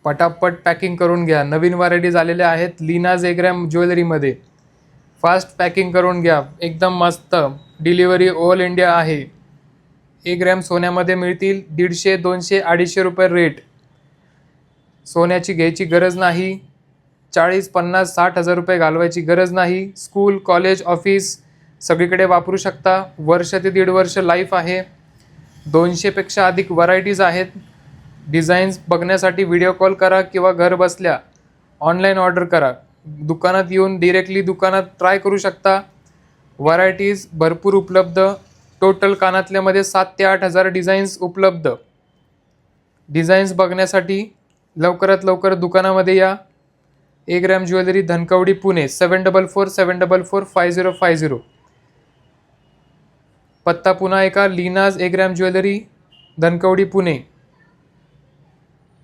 पटापट पॅकिंग करून घ्या. नवीन व्हरायटीज आलेल्या आहेत लीनाज 1 ग्रॅम ज्वेलरीमध्ये. फास्ट पॅकिंग करून घ्या. एकदम मस्त. डिलिव्हरी ऑल इंडिया आहे. 1 ग्रॅम सोन्यामध्ये मिळतील 150, 200, 250 रुपये रेट. सोन्याची घ्यायची गरज नाही. 40, 50, 60 हजार रुपये घालवायची गरज नाही. स्कूल, कॉलेज, ऑफिस सगळीकडे वापरू शकता. वर्ष ते 1.5 वर्ष लाईफ आहे. 200पेक्षा अधिक व्हरायटीज आहेत. डिझाईन्स बघण्यासाठी व्हिडिओ कॉल करा किंवा घर बसल्या ऑनलाईन ऑर्डर करा. दुकानात येऊन डिरेक्टली दुकानात ट्राय करू शकता. व्हरायटीज भरपूर उपलब्ध. टोटल कानातल्यामध्ये 7 ते 8 हजार डिझाईन्स उपलब्ध. डिझाईन्स बघण्यासाठी लवकरात लवकर दुकानामध्ये या. 1 ग्रॅम ज्वेलरी, धनकवडी, पुणे 7447445050. पत्ता पुन्हा एका लीनाज 1 ग्रॅम ज्वेलरी, धनकवडी, पुणे